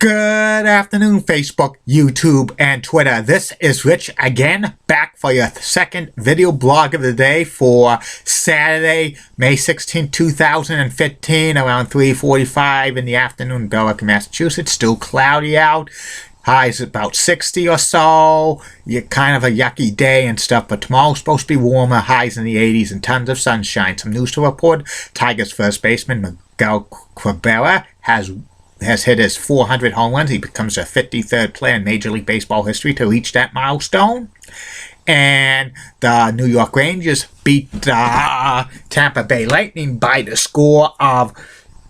Good afternoon, Facebook, YouTube, and Twitter. This is Rich again, back for your second video blog of the day for Saturday, May 16, 2015, around 3:45 in the afternoon, Berwick, Massachusetts. Still cloudy out. Highs about 60 or so. Kind of a yucky day and stuff, but tomorrow's supposed to be warmer. Highs in the 80s and tons of sunshine. Some news to report. Tigers first baseman Miguel Cabrera has hit his 400 home runs. He becomes the 53rd player in Major League Baseball history to reach that milestone. And the New York Rangers beat the Tampa Bay Lightning by the score of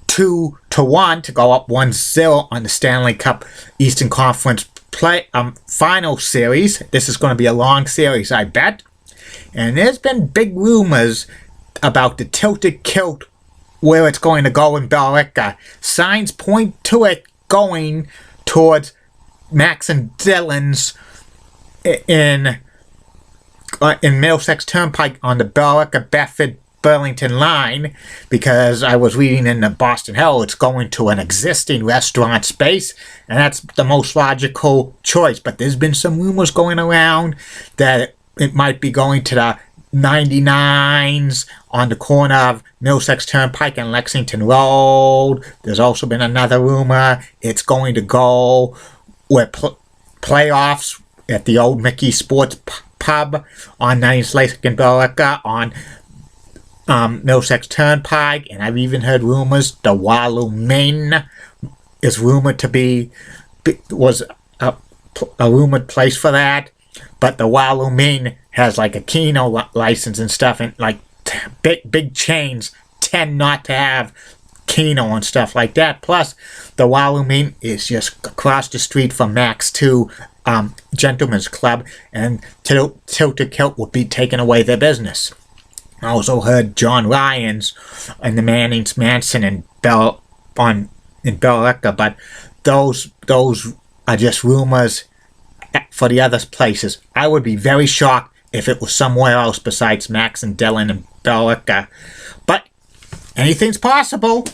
2-1 to go up 1-0 on the Stanley Cup Eastern Conference final series. This is going to be a long series, I bet. And there's been big rumors about the tilted kilt, where it's going to go in Berwick. Signs point to it going towards Max and Dylan's in Middlesex Turnpike on the Berwick-Bedford-Burlington line, because I was reading in the Boston Herald it's going to an existing restaurant space, and that's the most logical choice. But there's been some rumors going around that it might be going to the 99s on the corner of Middlesex Turnpike and Lexington Road. There's also been another rumor it's going to go with playoffs at the old Mickey Sports Pub on 90s Lake in Berwick on Middlesex Turnpike. And I've even heard rumors the Wallow, Maine is rumored to be was a rumored place for that. But the Wallow, Maine has like a Keno license and stuff, and like big chains tend not to have Keno and stuff like that. Plus, the Wallow, Maine is just across the street from Max 2 Gentlemen's Club, and Tilted Kilt will be taking away their business. I also heard John Lyons and the Mannings Manson in Berwick, but those are just rumors for the other places. I would be very shocked if it was somewhere else besides Max and Dylan and Berwick. But anything's possible.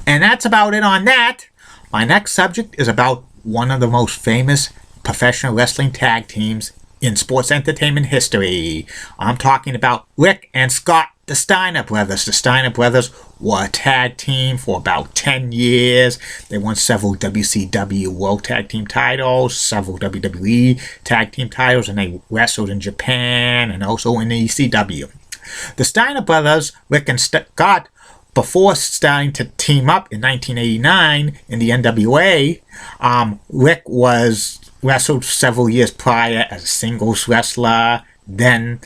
And that's about it on that. My next subject is about one of the most famous professional wrestling tag teams in sports entertainment history. I'm talking about Rick and Scott, the Steiner brothers. The Steiner brothers were a tag team for about 10 years. They won several WCW World Tag Team titles, several WWE Tag Team titles, and they wrestled in Japan and also in the ECW. The Steiner brothers, Rick and Scott, before starting to team up in 1989 in the NWA, Rick wrestled several years prior as a singles wrestler. Then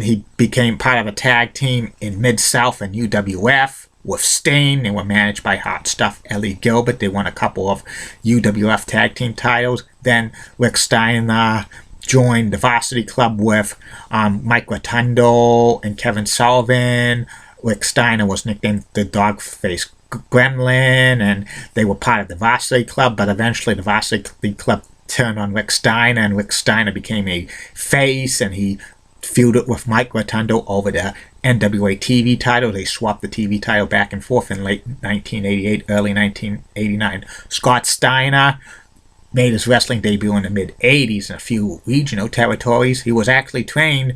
he became part of a tag team in Mid-South and UWF with Steiner. They were managed by Hot Stuff Ellie Gilbert. They won a couple of UWF tag team titles. Then Rick Steiner joined the Varsity Club with Mike Rotundo and Kevin Sullivan. Rick Steiner was nicknamed the dogface gremlin, and they were part of the Varsity Club, but eventually the Varsity Club turned on Rick Steiner, and Rick Steiner became a face, and he feuded with Mike Rotundo over the NWA TV title. They swapped the TV title back and forth in late 1988, early 1989. Scott Steiner made his wrestling debut in the mid-80s in a few regional territories. He was actually trained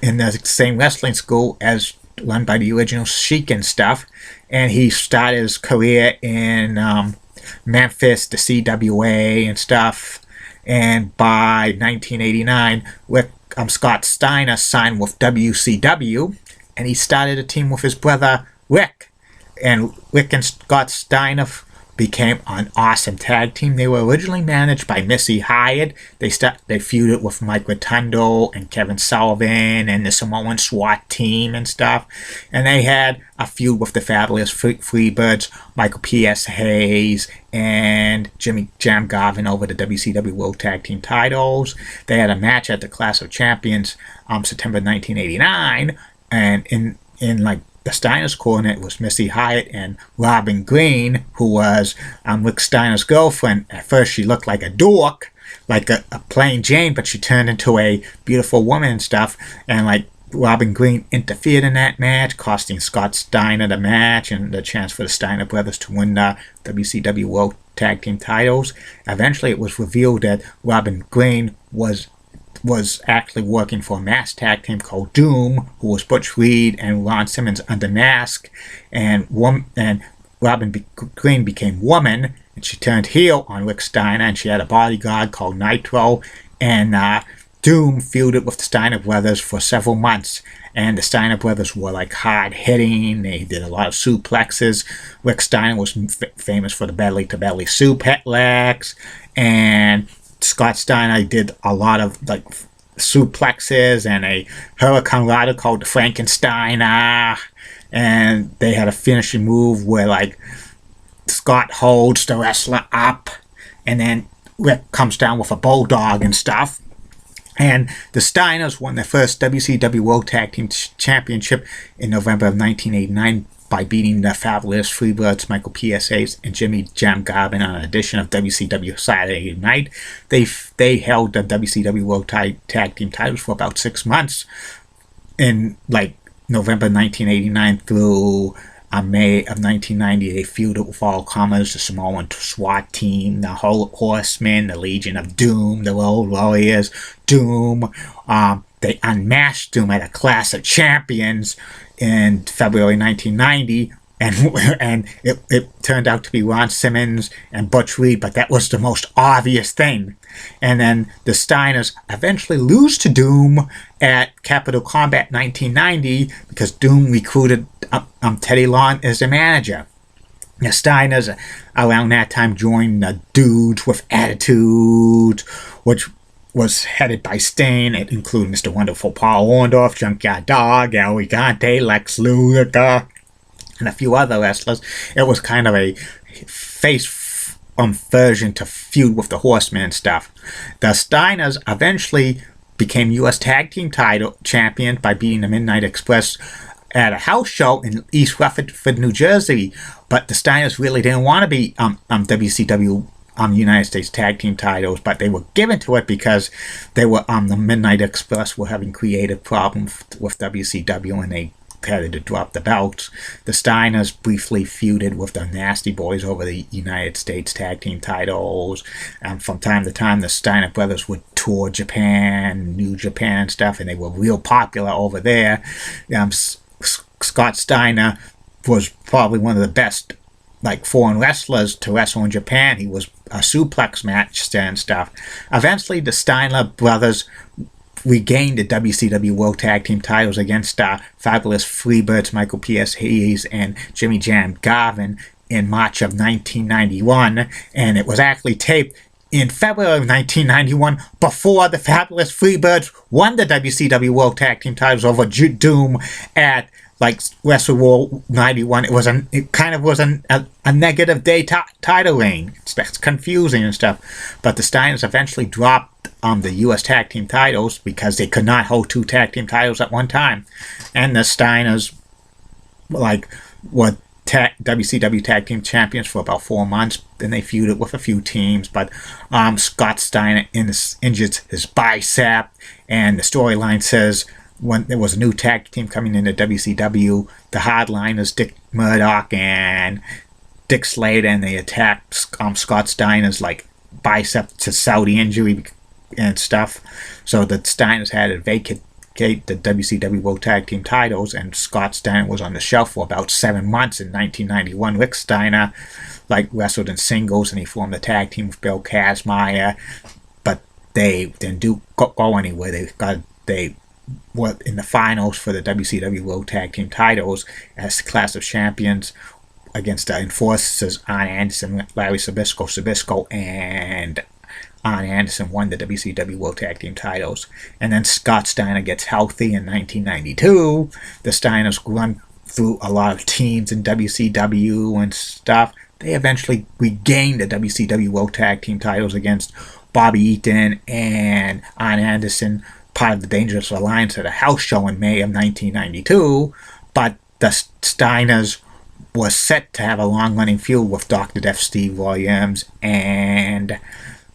in the same wrestling school as run by the original Sheik and stuff, and he started his career in Memphis, the CWA and stuff. And by 1989, Scott Steiner signed with WCW, and he started a team with his brother Rick. And Rick and Scott Steiner became an awesome tag team. They were originally managed by Missy Hyatt. They feuded with Mike Rotundo and Kevin Sullivan and the Samoan SWAT team and stuff. And they had a feud with the Fabulous Freebirds, Michael P.S. Hayes and Jimmy Jam Garvin over the WCW World Tag Team titles. They had a match at the Clash of Champions September 1989, and in like the Steiner's corner, it was Missy Hyatt and Robin Green, who was Rick Steiner's girlfriend. At first, she looked like a dork, like a plain Jane, but she turned into a beautiful woman and stuff. And like Robin Green interfered in that match, costing Scott Steiner the match and the chance for the Steiner brothers to win the WCW World Tag Team titles. Eventually, it was revealed that Robin Green was actually working for a masked tag team called Doom, who was Butch Reed and Ron Simmons under mask, and Robin Green became woman, and she turned heel on Rick Steiner, and she had a bodyguard called Nitro, and Doom feuded with the Steiner brothers for several months, and the Steiner brothers were like hard hitting. They did a lot of suplexes. Rick Steiner was famous for the belly to belly suplex, and Scott Steiner did a lot of like suplexes and a Hurricane Rana called the Frankensteiner, and they had a finishing move where like Scott holds the wrestler up, and then Rick comes down with a bulldog and stuff. And the Steiners won their first WCW World Tag Team Championship in November of 1989 by beating the Fabulous Freebirds, Michael P.S.A.'s, and Jimmy Jam Garvin on an edition of WCW Saturday Night. They held the WCW World Tag Team titles for about 6 months in like November 1989 through May of 1990. They feuded with all comers, the Samoan SWAT team, the Horsemen, the Legion of Doom, the Road Warriors, Doom. They unmasked Doom at a Clash of Champions in February 1990, and it turned out to be Ron Simmons and Butch Reed, but that was the most obvious thing. And then the Steiners eventually lose to Doom at Capital Combat 1990 because Doom recruited Teddy Long as their manager. The Steiners around that time joined the Dudes with Attitude, which was headed by Stain. It included Mr. Wonderful Paul Orndorff, Junkyard Dog, El Gigante, Lex Luger, and a few other wrestlers. It was kind of a face version to feud with the Horsemen and stuff. The Steiners eventually became U.S. Tag Team title champions by beating the Midnight Express at a house show in East Rutherford, New Jersey. But the Steiners really didn't want to be WCW United States Tag Team titles, but they were given to it because they were the Midnight Express were having creative problems with WCW, and they had to drop the belts. The Steiners briefly feuded with the Nasty Boys over the United States Tag Team titles. From time to time, the Steiner brothers would tour Japan, New Japan and stuff, and they were real popular over there. Scott Steiner was probably one of the best like foreign wrestlers to wrestle in Japan. He was a suplex match and stuff. Eventually, the Steiner brothers regained the WCW World Tag Team titles against Fabulous Freebirds, Michael P.S.A.'s, and Jimmy Jam Garvin in March of 1991, and it was actually taped in February of 1991 before the Fabulous Freebirds won the WCW World Tag Team titles over Doom at like Wrestle War 91. It kind of was a negative day title reign. That's confusing and stuff. But the Steiners eventually dropped the U.S. Tag Team titles because they could not hold 2 tag team titles at one time. And the Steiners were WCW Tag Team champions for about 4 months. Then they feuded with a few teams, but Scott Steiner injured his bicep, and the storyline says when there was a new tag team coming into WCW, the Hardliners, Dick Murdoch and Dick Slater, and they attacked Scott Steiner's bicep to sell the injury and stuff. So the Steiners had to vacate the WCW World Tag Team titles, and Scott Steiner was on the shelf for about 7 months in 1991. Rick Steiner wrestled in singles, and he formed a tag team with Bill Kazmaier, but they didn't go anywhere. They were in the finals for the WCW World Tag Team titles as Clash of Champions against the Enforcers, Arn Anderson, Larry Zbyszko, and Arn Anderson won the WCW World Tag Team titles. And then Scott Steiner gets healthy in 1992. The Steiners run through a lot of teams in WCW and stuff. They eventually regained the WCW World Tag Team titles against Bobby Eaton and Arn Anderson, part of the Dangerous Alliance at a house show in May of 1992. But the Steiners was set to have a long-running feud with Dr. Death Steve Williams and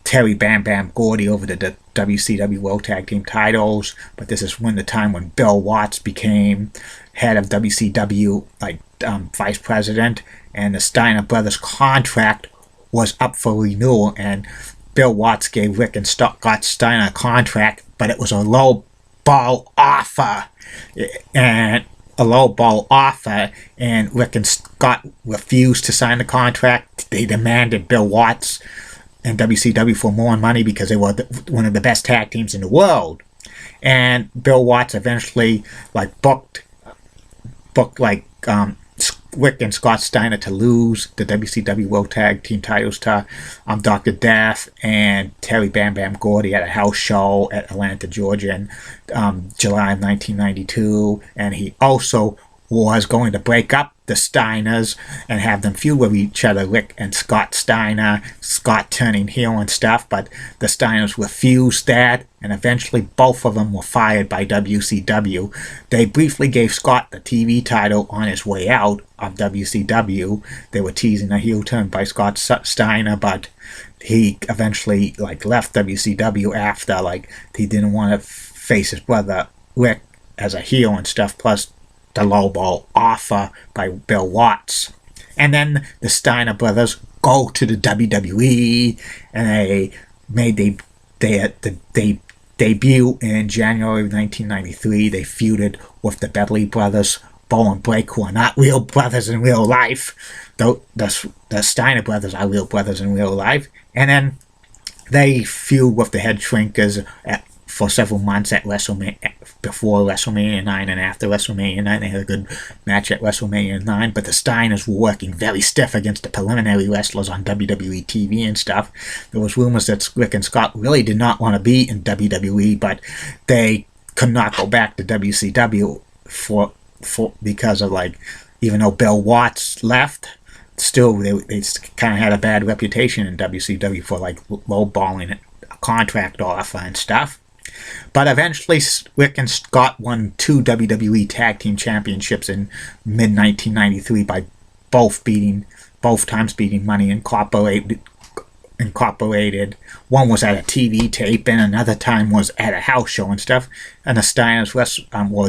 Terry Bam Bam Gordy over the WCW World Tag Team titles, but this is when the time when Bill Watts became head of WCW, like vice president, and the Steiner brothers contract was up for renewal, and Bill Watts gave Rick and Scott Steiner a contract, but it was a low ball offer, and Rick and Scott refused to sign the contract. They demanded Bill Watts and WCW for more money because they were one of the best tag teams in the world. And Bill Watts eventually booked Rick and Scott Steiner to lose the WCW World Tag Team titles to Dr. Death and Terry Bam Bam Gordy at a house show at Atlanta, Georgia in July of 1992. And he also was going to break up the Steiners and have them feud with each other, Rick and Scott Steiner, Scott turning heel and stuff, but the Steiners refused that, and eventually both of them were fired by WCW. They briefly gave Scott the TV title on his way out of WCW. They were teasing a heel turn by Scott Steiner, but he eventually left WCW after he didn't want to face his brother Rick as a heel and stuff, plus the lowball offer by Bill Watts. And then the Steiner brothers go to the WWE, and they made they debut in January of 1993. They feuded with the Beverly brothers, Bo and Blake, who are not real brothers in real life. Though the Steiner brothers are real brothers in real life. And then they feud with the Head Shrinkers for several months at WrestleMania, before WrestleMania 9 and after WrestleMania 9. They had a good match at WrestleMania 9, but the Steiners were working very stiff against the preliminary wrestlers on WWE TV and stuff. There was rumors that Rick and Scott really did not want to be in WWE, but they could not go back to WCW because of even though Bill Watts left, still they kind of had a bad reputation in WCW for lowballing a contract offer and stuff. But eventually, Rick and Scott won 2 WWE Tag Team Championships in mid-1993 by both times beating Money Incorporated. One was at a TV tape, and another time was at a house show and stuff. And the Steiners were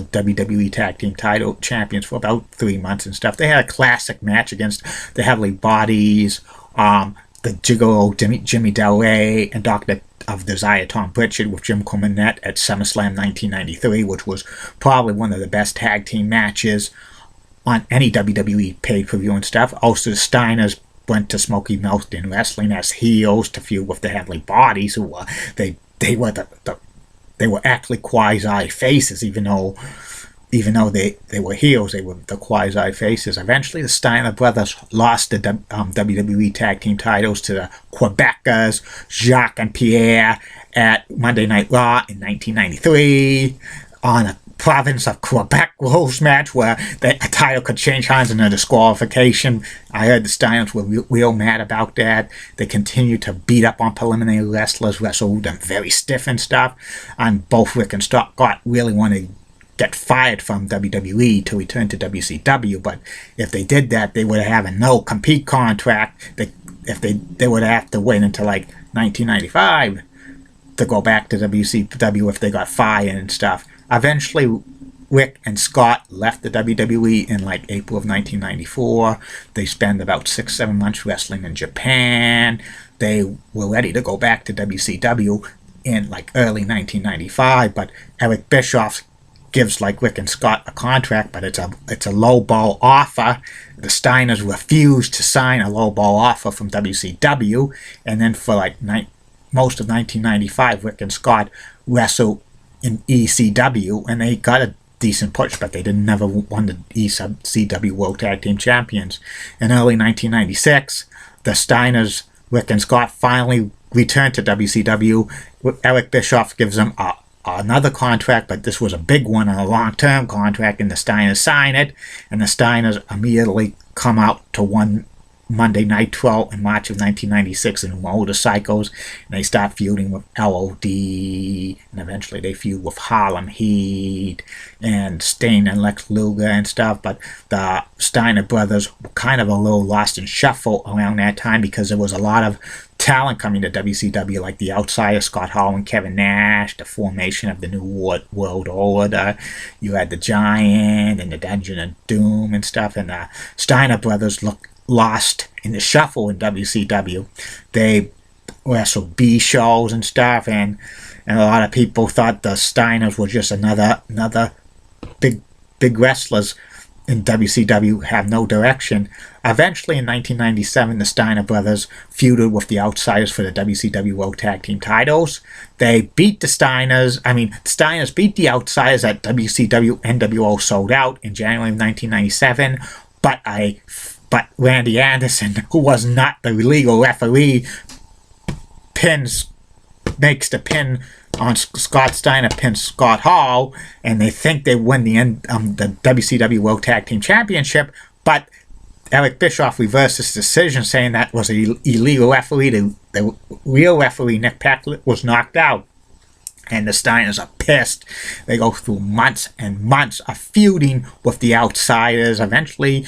WWE Tag Team title champions for about 3 months and stuff. They had a classic match against the Heavenly Bodies, the Gigolo Jimmy Del Rey, and Dr. of Desire Tom Pritchard with Jim Cornette at SummerSlam 1993, which was probably one of the best tag team matches on any WWE pay-per-view and stuff. Also, the Steiners went to Smoky Mountain Wrestling as heels to feud with the Heavenly Bodies, who were they were actually quasi faces, even though they were heels, they were the quasi faces. Eventually, the Steiner brothers lost the WWE Tag Team titles to the Quebecers, Jacques and Pierre, at Monday Night Raw in 1993 on a Province of Quebec rules match where the title could change hands in a disqualification. I heard the Steiners were real mad about that. They continued to beat up on preliminary wrestlers, wrestled them very stiff and stuff, and both Rick and Scott really wanted to get fired from WWE to return to WCW, but if they did that, they would have a no-compete contract. They would have to wait until 1995 to go back to WCW if they got fired and stuff. Eventually, Rick and Scott left the WWE in April of 1994. They spent about 6-7 months wrestling in Japan. They were ready to go back to WCW in early 1995, but Eric Bischoff gives Rick and Scott a contract, but it's a low ball offer. The Steiners refused to sign a low ball offer from WCW, and then for most of 1995, Rick and Scott wrestled in ECW, and they got a decent push, but they never won the ECW World Tag Team Champions. In early 1996, the Steiners, Rick and Scott, finally returned to WCW. Eric Bischoff gives them another contract, but this was a big one, a long-term contract, and the Steiners sign it, and the Steiners immediately come out to one Monday Nitro in March of 1996 in motorcycles, and they start feuding with LOD, and eventually they feud with Harlem Heat and Sting and Lex Luger and stuff. But the Steiner brothers were kind of a little lost in shuffle around that time because there was a lot of talent coming to WCW, like the Outsiders, Scott Hall and Kevin Nash, the formation of the New World Order. You had the Giant and the Dungeon of Doom and stuff, and the Steiner brothers lost in the shuffle in WCW. They wrestled B shows and stuff, and a lot of people thought the Steiners were just another big wrestlers in WCW, have no direction. Eventually, in 1997, the Steiner brothers feuded with the Outsiders for the WCW World Tag Team titles. They beat the Steiners. The Steiners beat the Outsiders at WCW NWO Sold Out in January of 1997. But Randy Anderson, who was not the legal referee, makes the pin on Scott Steiner, pins Scott Hall, and they think they win the WCW World Tag Team Championship, but Eric Bischoff reversed his decision, saying that was an illegal referee. The real referee, Nick Packlet, was knocked out. And the Steiners are pissed. They go through months and months of feuding with the Outsiders. Eventually,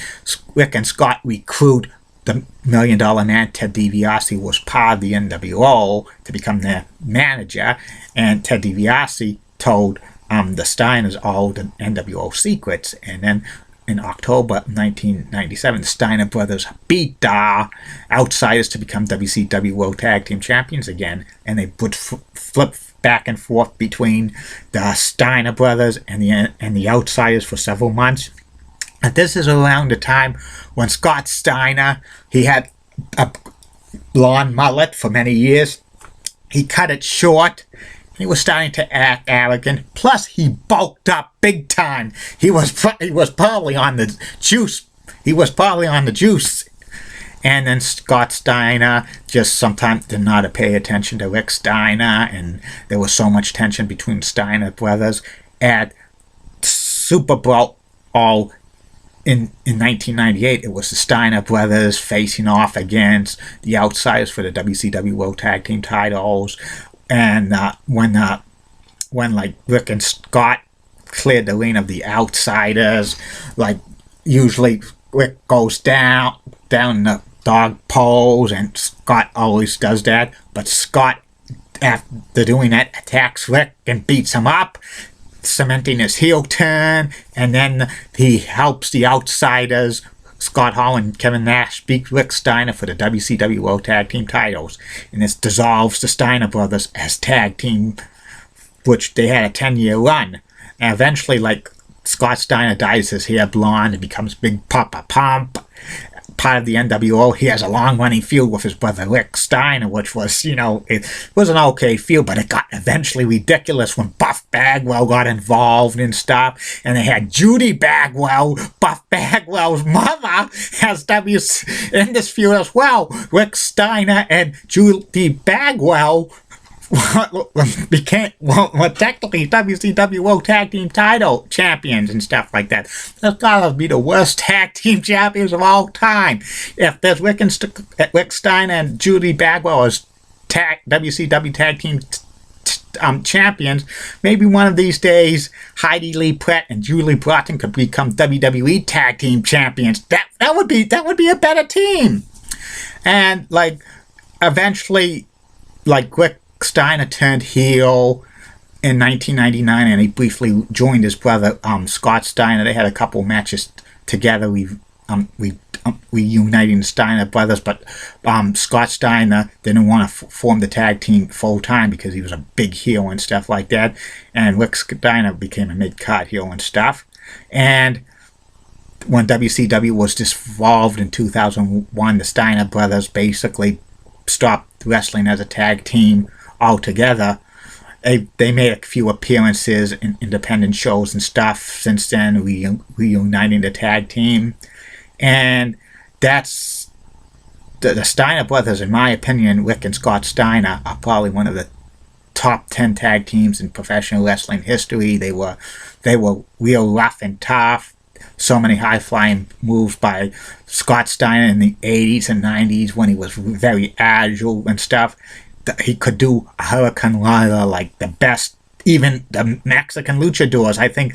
Rick and Scott recruit the $1 Million Man, Ted DiBiase, who was part of the NWO, to become their manager. And Ted DiBiase told the Steiners all the NWO secrets. And then in October 1997, the Steiner brothers beat the Outsiders to become WCW World Tag Team Champions again. And they would flip back and forth between the Steiner brothers and the Outsiders for several months. And this is around the time when Scott Steiner, he had a blonde mullet for many years. He cut it short. He was starting to act arrogant. Plus, he bulked up big time. He was probably on the juice. And then Scott Steiner just sometimes did not pay attention to Rick Steiner, and there was so much tension between Steiner brothers. At Super Bowl in 1998, it was the Steiner brothers facing off against the Outsiders for the WCW World Tag Team titles. And when like Rick and Scott cleared the lane of the Outsiders, like usually Rick goes down the dog pose, and Scott always does that. But Scott, after doing that, attacks Rick and beats him up, cementing his heel turn. And then he helps the Outsiders, Scott Hall and Kevin Nash, beat Rick Steiner for the WCW World Tag Team titles. And this dissolves the Steiner brothers as tag team, which they had a 10-year run. And eventually, like, Scott Steiner dyes his hair blonde and becomes Big Pappa Pump, part of the NWO. He has a long-running feud with his brother Rick Steiner, which was, it was an okay feud, but it got eventually ridiculous when Buff Bagwell got involved and stuff. And they had Judy Bagwell, Buff Bagwell's mother, in this feud as well. Rick Steiner and Judy Bagwell became technically WCW World Tag Team title champions and stuff like that. That's gotta be the worst tag team champions of all time. If there's Rick Steiner and Judy Bagwell as WCW Tag Team champions, maybe one of these days Heidi Lee Pratt and Julie Broughton could become WWE Tag Team champions. That would be a better team. And like eventually, like Rick Steiner turned heel in 1999, and he briefly joined his brother Scott Steiner. They had a couple matches together. We reuniting the Steiner brothers, but Scott Steiner didn't want to form the tag team full time because he was a big heel and stuff like that. And Rick Steiner became a mid-card heel and stuff. And when WCW was dissolved in 2001, the Steiner brothers basically stopped wrestling as a tag team altogether. They made a few appearances in independent shows and stuff since then, reuniting the tag team. And that's the Steiner brothers, in my opinion. Rick and Scott Steiner are probably one of the top 10 tag teams in professional wrestling history. They were real rough and tough. So many high-flying moves by Scott Steiner in the 80s and 90s when he was very agile and stuff. He could do a Hurricane Rana like the best, even the Mexican luchadors. I think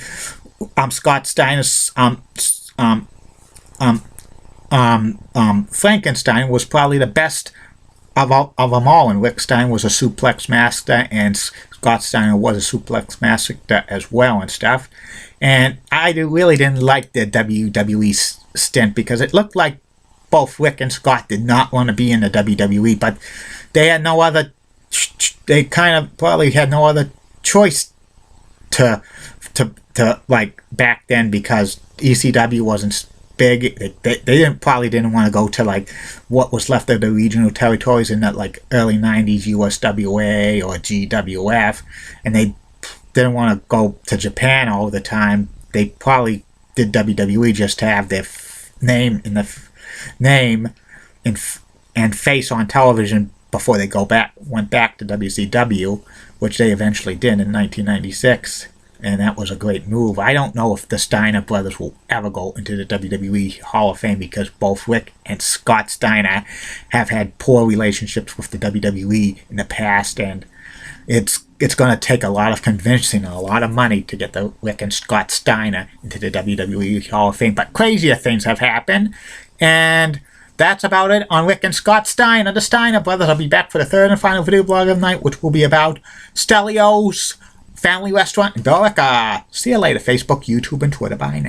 Scott Steiner's Frankenstein was probably the best of them all, and Rick Steiner was a suplex master, and Scott Steiner was a suplex master as well and stuff. And I really didn't like the WWE stint because it looked like both Rick and Scott did not want to be in the WWE, but they had no other. They kind of probably had no other choice to like back then, because ECW wasn't big. They probably didn't want to go to like what was left of the regional territories in that like early 90s USWA or GWF, and they didn't want to go to Japan all the time. They probably did WWE just to have their name and face on television before they went back to WCW, which they eventually did in 1996. And that was a great move. I don't know if the Steiner brothers will ever go into the WWE Hall of Fame, because both Rick and Scott Steiner have had poor relationships with the WWE in the past, and it's going to take a lot of convincing and a lot of money to get the Rick and Scott Steiner into the WWE Hall of Fame. But crazier things have happened, and that's about it on Rick and Scott Steiner, the Steiner brothers. I'll be back for the third and final video blog of the night, which will be about Stelio's Family Restaurant in Billerica. See you later, Facebook, YouTube, and Twitter. Bye now.